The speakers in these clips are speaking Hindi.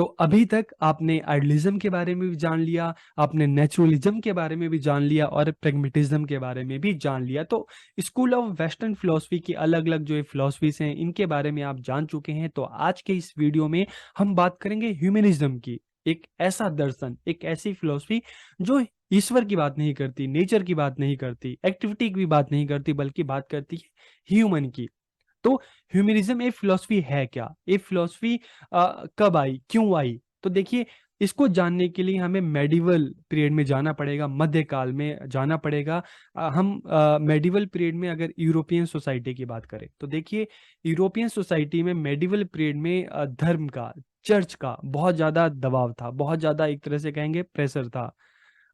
तो अभी तक आपने आइडियलिज्म के बारे में भी जान लिया, आपने नेचुरलिज्म के बारे में भी जान लिया और प्रेगमेटिज्म के बारे में भी जान लिया। तो स्कूल ऑफ वेस्टर्न फिलोसफी की अलग अलग जो फिलोसफीज हैं इनके बारे में आप जान चुके हैं। तो आज के इस वीडियो में हम बात करेंगे ह्यूमनिज्म की। एक ऐसा दर्शन, एक ऐसी फिलोसफी जो ईश्वर की बात नहीं करती, नेचर की बात नहीं करती, एक्टिविटी की भी बात नहीं करती, बल्कि बात करती है ह्यूमन की। तो ह्यूमनिज्म एक फिलॉसफी है क्या, ये फिलॉसफी कब आई, क्यों आई? तो देखिए, इसको जानने के लिए हमें मेडिवल पीरियड में जाना पड़ेगा, मध्यकाल में जाना पड़ेगा। हम मेडिवल पीरियड में अगर यूरोपियन सोसाइटी की बात करें तो देखिए, यूरोपियन सोसाइटी में मेडिवल पीरियड में धर्म का, चर्च का बहुत ज़्यादा दबाव था, बहुत ज़्यादा एक तरह से कहेंगे प्रेशर था।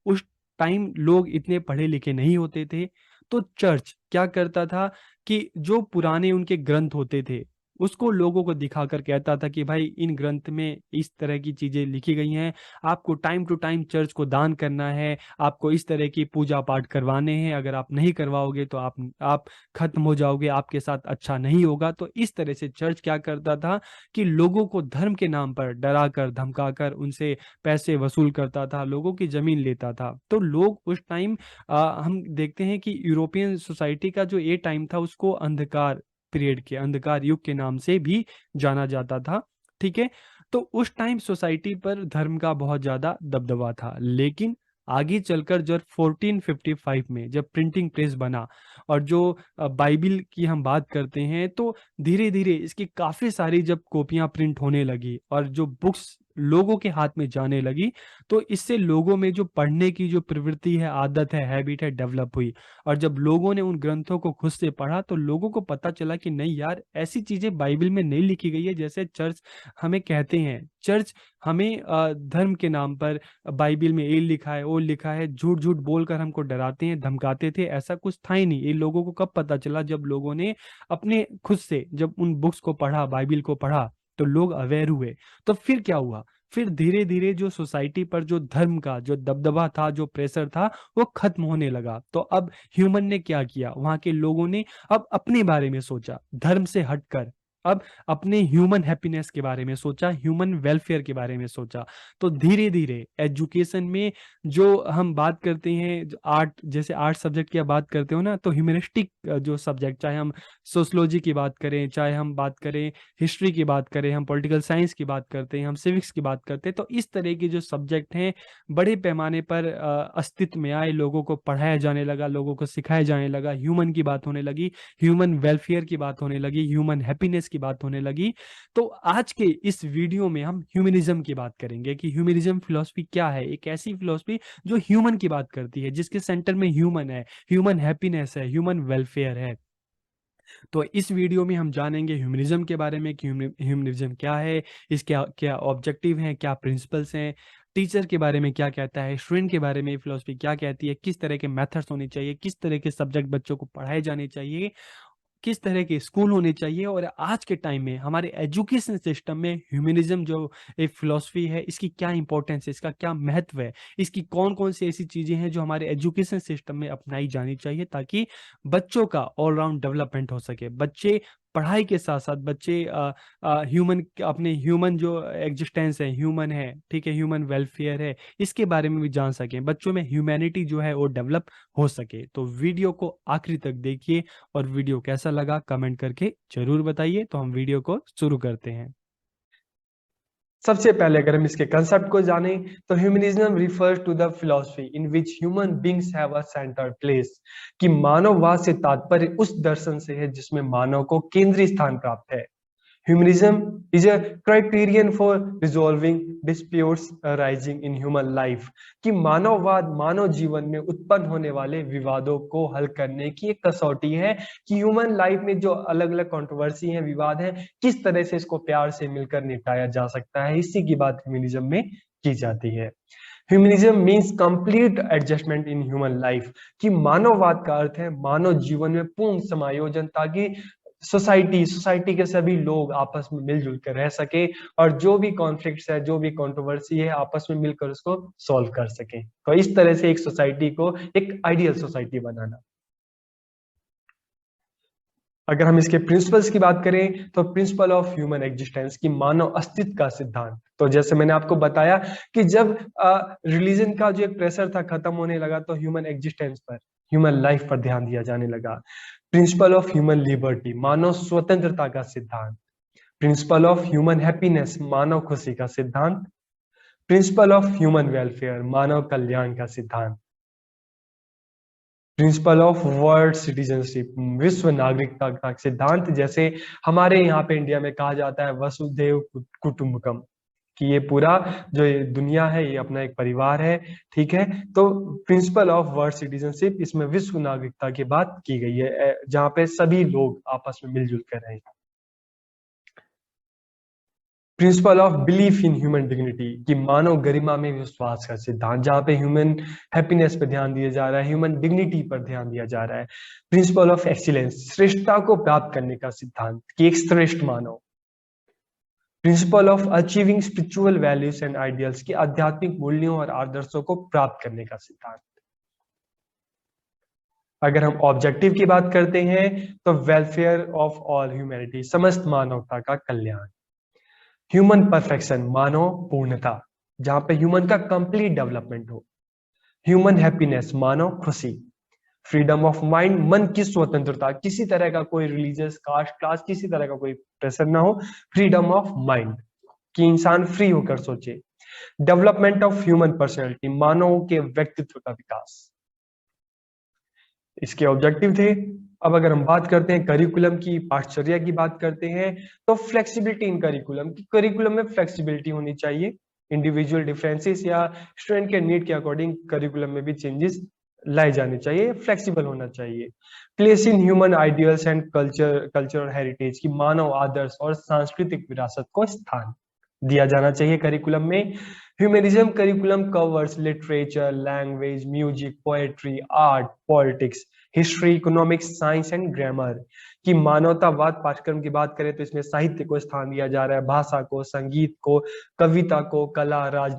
उस टाइम लोग इतने पढ़े लिखे नहीं होते थे। तो चर्च क्या करता था कि जो पुराने उनके ग्रंथ होते थे उसको लोगों को दिखाकर कहता था कि भाई इन ग्रंथ में इस तरह की चीजें लिखी गई हैं, आपको टाइम टू टाइम चर्च को दान करना है, आपको इस तरह की पूजा पाठ करवाने हैं, अगर आप नहीं करवाओगे तो आप खत्म हो जाओगे, आपके साथ अच्छा नहीं होगा। तो इस तरह से चर्च क्या करता था कि लोगों को धर्म के नाम पर डरा कर धमकाकर उनसे पैसे वसूल करता था, लोगों की जमीन लेता था। तो लोग उस टाइम हम देखते हैं कि यूरोपियन सोसाइटी का जो ये टाइम था उसको अंधकार पीरियड के, अंधकार युग के नाम से भी जाना जाता था। ठीक है। तो उस टाइम सोसाइटी पर धर्म का बहुत ज्यादा दबदबा था, लेकिन आगे चलकर जब 1455 में जब प्रिंटिंग प्रेस बना और जो बाइबिल की हम बात करते हैं, तो धीरे धीरे इसकी काफी सारी जब कॉपियां प्रिंट होने लगी और जो बुक्स लोगों के हाथ में जाने लगी, तो इससे लोगों में जो पढ़ने की जो प्रवृत्ति है, आदत है, हैबिट है, डेवलप हुई। और जब लोगों ने उन ग्रंथों को खुद से पढ़ा तो लोगों को पता चला कि नहीं यार, ऐसी चीजें बाइबल में नहीं लिखी गई है जैसे चर्च हमें कहते हैं। चर्च हमें धर्म के नाम पर बाइबल में ये लिखा है, वो लिखा है, झूठ झूठ बोलकर हमको डराते हैं, धमकाते थे। ऐसा कुछ था ही नहीं। ये लोगों को कब पता चला? जब लोगों ने अपने खुद से जब उन बुक्स को पढ़ा, बाइबल को पढ़ा, तो लोग अवेयर हुए। तो फिर क्या हुआ? फिर धीरे धीरे जो सोसाइटी पर जो धर्म का जो दबदबा था, जो प्रेशर था, वो खत्म होने लगा। तो अब ह्यूमन ने क्या किया? वहां के लोगों ने अब अपने बारे में सोचा, धर्म से हटकर अब अपने ह्यूमन हैप्पीनेस के बारे में सोचा, ह्यूमन वेलफेयर के बारे में सोचा। तो धीरे धीरे एजुकेशन में जो हम बात करते हैं, जो आर्ट, जैसे आर्ट सब्जेक्ट की आप बात करते हो ना, तो ह्यूमनिस्टिक जो सब्जेक्ट, चाहे हम सोशोलॉजी की बात करें, चाहे हम बात करें हिस्ट्री की बात करें, हम पॉलिटिकल साइंस की बात करते हैं, हम सिविक्स की बात करते हैं, तो इस तरह के जो सब्जेक्ट हैं बड़े पैमाने पर अस्तित्व में आए, लोगों को पढ़ाया जाने लगा, लोगों को सिखाया जाने लगा, ह्यूमन की बात होने लगी, ह्यूमन वेलफेयर की बात होने लगी, ह्यूमन हैप्पीनेस की बात होने लगी। तो आज के इस वीडियो में हम ह्यूमनिज्म की बात करेंगे कि ह्यूमनिज्म फिलॉसफी क्या है। एक ऐसी फिलॉसफी जो ह्यूमन की बात करती है, जिसके सेंटर में ह्यूमन है, ह्यूमन हैप्पीनेस है, ह्यूमन वेलफेयर है। तो इस वीडियो में हम जानेंगे ह्यूमनिज्म के बारे में कि ह्यूमनिज्म क्या है, इसके क्या ऑब्जेक्टिव हैं, क्या प्रिंसिपल्स हैं, टीचर के बारे में क्या कहता है, स्टूडेंट के बारे में फिलोसफी क्या कहती है, किस तरह के मेथड्स होने चाहिए, किस तरह के सब्जेक्ट बच्चों को पढ़ाए जाने चाहिए, किस तरह के स्कूल होने चाहिए, और आज के टाइम में हमारे एजुकेशन सिस्टम में ह्यूमनिज्म जो एक फिलॉसफी है, इसकी क्या इंपॉर्टेंस है, इसका क्या महत्व है, इसकी कौन कौन सी ऐसी चीजें हैं जो हमारे एजुकेशन सिस्टम में अपनाई जानी चाहिए ताकि बच्चों का ऑलराउंड डेवलपमेंट हो सके। बच्चे पढ़ाई के साथ साथ बच्चे ह्यूमन, अपने ह्यूमन जो एग्जिस्टेंस है, ह्यूमन है, ठीक है, ह्यूमन वेलफेयर है, इसके बारे में भी जान सकें, बच्चों में ह्यूमैनिटी जो है वो डेवलप हो सके। तो वीडियो को आखिरी तक देखिए और वीडियो कैसा लगा कमेंट करके जरूर बताइए। तो हम वीडियो को शुरू करते हैं। सबसे पहले अगर हम इसके कंसेप्ट को जाने तो humanism refers to the philosophy in which human beings have a centre place, कि मानववाद से तात्पर्य उस दर्शन से है जिसमें मानव को केंद्रीय स्थान प्राप्त है। Humanism is a criterion for resolving disputes arising in human life, कि मानववाद मानव जीवन में उत्पन्न होने वाले विवादों को हल करने की एक कसौटी है कि ह्यूमन लाइफ में जो अलग अलग कंट्रोवर्सी हैं, विवाद हैं, किस तरह से इसको प्यार से मिलकर निपटाया जा सकता है। इसी की बात ह्यूमनिज्म में की जाती है। Humanism means complete adjustment in human life, कि मानववाद का अर्थ है मानव जीवन में पूर्ण समायोजन, ताकि सोसाइटी के सभी लोग आपस में मिलजुल कर रह सके और जो भी कॉन्फ्लिक्ट्स है, जो भी कंट्रोवर्सी है, आपस में मिलकर उसको सॉल्व कर सके। तो इस तरह से एक सोसाइटी को एक आइडियल सोसाइटी बनाना। अगर हम इसके प्रिंसिपल्स की बात करें तो प्रिंसिपल ऑफ ह्यूमन एग्जिस्टेंस, की मानव अस्तित्व का सिद्धांत, तो जैसे मैंने आपको बताया कि जब रिलीजन का जो एक प्रेशर था खत्म होने लगा तो ह्यूमन एग्जिस्टेंस पर, ह्यूमन लाइफ पर ध्यान दिया जाने लगा। प्रिंसिपल ऑफ ह्यूमन लिबर्टी, मानव स्वतंत्रता का सिद्धांत। प्रिंसिपल ऑफ ह्यूमन हैप्पीनेस, मानव खुशी का सिद्धांत। प्रिंसिपल ऑफ ह्यूमन वेलफेयर, मानव कल्याण का सिद्धांत। प्रिंसिपल ऑफ वर्ल्ड सिटीजनशिप, विश्व नागरिकता का सिद्धांत। जैसे हमारे यहाँ पे इंडिया में कहा जाता है वसुधैव कुटुंबकम, कि ये पूरा जो ये दुनिया है ये अपना एक परिवार है, ठीक है। तो प्रिंसिपल ऑफ वर्ल्ड सिटीजनशिप, इसमें विश्व नागरिकता की बात की गई है, जहाँ पे सभी लोग आपस में मिलजुल कर रहें। Principle of belief in human dignity, कि मानव गरिमा में विश्वास का सिद्धांत, जहां पे ह्यूमन हैप्पीनेस पर ध्यान दिया जा रहा है, ह्यूमन डिग्निटी पर ध्यान दिया जा रहा है। प्रिंसिपल ऑफ एक्सीलेंस, श्रेष्ठता को प्राप्त करने का सिद्धांत, कि एक श्रेष्ठ मानव। Principle of achieving spiritual values and ideals, की आध्यात्मिक मूल्यों और आदर्शों को प्राप्त करने का सिद्धांत। अगर हम ऑब्जेक्टिव की बात करते हैं तो वेलफेयर ऑफ ऑल ह्यूमैनिटी, समस्त मानवता का कल्याण। ह्यूमन परफेक्शन, मानव पूर्णता, जहां पे ह्यूमन का कंप्लीट डेवलपमेंट हो। ह्यूमन हैप्पीनेस, मानव खुशी। फ्रीडम ऑफ माइंड, मन की स्वतंत्रता, किसी तरह का कोई रिलीजियस कास्ट क्लास किसी तरह का कोई प्रेशर ना हो। फ्रीडम ऑफ माइंड, कि इंसान फ्री होकर सोचे। डेवलपमेंट ऑफ ह्यूमन पर्सनैलिटी, मानव के व्यक्तित्व का विकास, इसके ऑब्जेक्टिव थे। अब अगर हम बात करते हैं करिकुलम की, पाठचर्या की बात करते हैं, तो फ्लेक्सिबिलिटी इन करिकुलम, की करिकुलम में फ्लेक्सिबिलिटी होनी चाहिए। इंडिविजुअल डिफरेंसेस या स्टूडेंट के नीड के अकॉर्डिंग करिकुलम में भी चेंजेस लाए जाने चाहिए, फ्लेक्सिबल होना चाहिए। Place in human ideals and cultural heritage, की मानव आदर्श और सांस्कृतिक विरासत को स्थान दिया जाना चाहिए करिकुलम में। Humanism curriculum covers literature, language, music, poetry, art, politics, history, economics, science and grammar. की मानवतावाद पाठ्यक्रम की बात करें तो इसमें साहित्य को स्थान दिया जा रहा है, भाषा को, संगीत को, कविता को, कला, राज